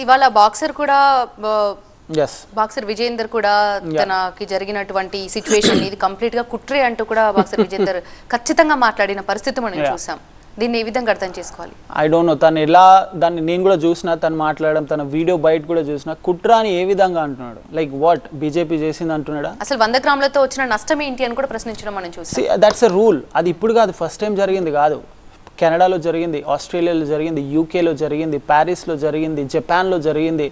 ఇవాళ బాక్సర్ కూడా yes boxer Vijender కూడా తనకి జరిగినటువంటి సిచువేషన్ ఇది కంప్లీట్ గా కుట్రే అంటూ కూడా బాక్సర్ విజేందర్ ఖచ్చితంగా మాట్లాడిన పరిస్థితి మనం చూసాం. దీన్ని ఏ విధంగా అర్థం చేసుకోవాలి? ఐ డోంట్ నో తను ఎలా దాన్ని నేను కూడా చూసినా, తను మాట్లాడడం, తన వీడియో బయట కూడా చూసినా కుట్ర అని ఏ విధంగా అంటున్నాడు. లైక్ వాట్ బీజేపీ చేసింది అంటున్నాడా? అసలు 100 గ్రాములతో వచ్చిన నష్టం ఏంటి అని కూడా ప్రశ్నించడం మనం చూసాం. That's a rule. అది ఇప్పుడు కాదు, ఫస్ట్ టైం జరిగింది కాదు. కెనడాలో జరిగింది, ఆస్ట్రేలియాలో జరిగింది, యూకేలో జరిగింది, ప్యారిస్లో జరిగింది, జపాన్లో జరిగింది,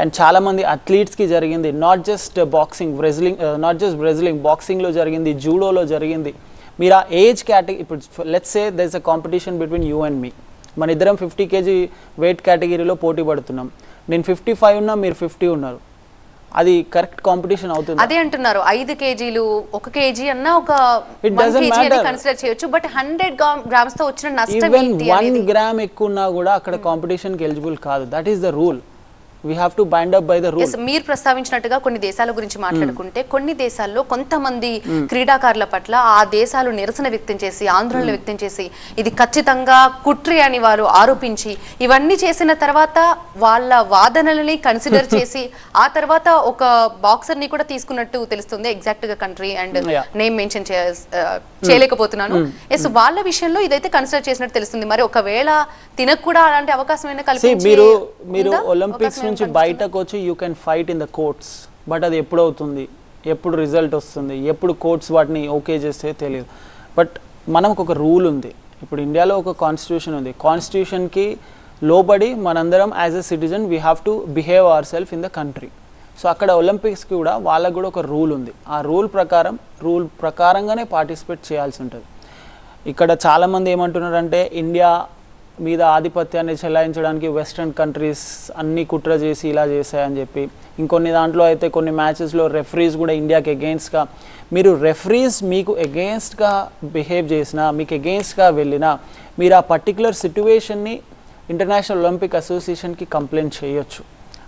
అండ్ చాలామంది అథ్లీట్స్కి జరిగింది. నాట్ జస్ట్ బాక్సింగ్, బ్రెజిలింగ్ బాక్సింగ్లో జరిగింది, జూడోలో జరిగింది. మీరు ఆ ఏజ్ కేటగిరీ, ఇప్పుడు let's say there is a competition between you and me. మన ఇద్దరం 50 kg వెయిట్ కేటగిరీలో పోటీ పడుతున్నాం. నేను 55 ఉన్నా, మీరు 50 ఉన్నారు. అది కరెక్ట్ కాంపిటీషన్ అవుతుంది. అదే అంటున్నారు, 5 kgలు 1 kg అన్నా ఒక 1 kg అని కన్సిడర్ చేయొచ్చు. బట్ 100 grams తో వచ్చిన నష్టం ఏంటి? 1 gram ఎక్కువ ఉన్నా కూడా అక్కడ కాంపిటీషన్ కి ఎలిజిబుల్ కాదు. That is the rule. We have to bind up by the rules. మీరు ప్రస్తావించినట్టుగా కొన్ని దేశాల గురించి మాట్లాడుకుంటే కొన్ని దేశాల్లో కొంతమంది క్రీడాకారుల పట్ల ఆ దేశాలు నిరసన వ్యక్తం చేసి, ఆందోళన వ్యక్తం చేసి ఇది ఖచ్చితంగా కుట్రి అని వారు ఆరోపించి ఇవన్నీ చేసిన తర్వాత వాళ్ళ వాదనలని కన్సిడర్ చేసి ఆ తర్వాత ఒక బాక్సర్ ని కూడా తీసుకున్నట్టు తెలుస్తుంది. ఎగ్జాక్ట్ గా కంట్రీ అండ్ నేమ్ మెన్షన్ చేయలేకపోతున్నాను. ఎస్, వాళ్ళ విషయంలో ఇదైతే కన్సిడర్ చేసినట్టు తెలుస్తుంది. మరి ఒకవేళ తినకు కూడా అలాంటి అవకాశం అయినా కల్పించి మీరు ఒలింపిక్స్ నుంచి బయటకు వచ్చి you can fight in the courts. But అది ఎప్పుడు అవుతుంది, ఎప్పుడు రిజల్ట్ వస్తుంది, ఎప్పుడు కోర్ట్స్ వాటిని ఓకే చేస్తే తెలియదు. బట్ మనకు ఒక రూల్ ఉంది. ఇప్పుడు ఇండియాలో ఒక కాన్స్టిట్యూషన్ ఉంది. కాన్స్టిట్యూషన్కి లోబడి మనందరం as a citizen we have to behave our self in the country. So అక్కడ ఒలింపిక్స్కి కూడా వాళ్ళకు కూడా ఒక రూల్ ఉంది. ఆ రూల్ ప్రకారంగానే పార్టిసిపేట్ చేయాల్సి ఉంటుంది. ఇక్కడ చాలామంది ఏమంటున్నారంటే ఇండియా మీద ఆధిపత్యాన్ని చెలాయించడానికి వెస్ట్రన్ కంట్రీస్ అన్ని కుట్ర చేసి ఇలా చేశాయని చెప్పి, ఇంకొన్ని దాంట్లో అయితే కొన్ని మ్యాచెస్లో రెఫరీస్ కూడా ఇండియాకి అగెయిన్స్ట్గా, మీరు రెఫరీస్ మీకు అగెయిన్స్ట్గా బిహేవ్ చేసినా, మీకు అగెయిన్స్ట్గా వెళ్ళినా మీరు ఆ పర్టికులర్ సిట్యువేషన్ని ఇంటర్నేషనల్ ఒలింపిక్ అసోసియేషన్కి కంప్లైంట్ చేయొచ్చు.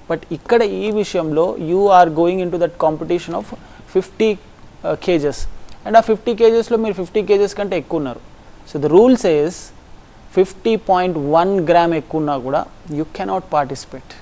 బట్ ఇక్కడ ఈ విషయంలో you are going in to that competition of 50 kgs and ఆ 50 kgsలో మీరు 50 kgs కంటే ఎక్కువ ఉన్నారు. So the rule says 50.1 gram ఎక్కువ ఉన్నా కూడా యూ కెనాట్ పార్టిసిపేట్.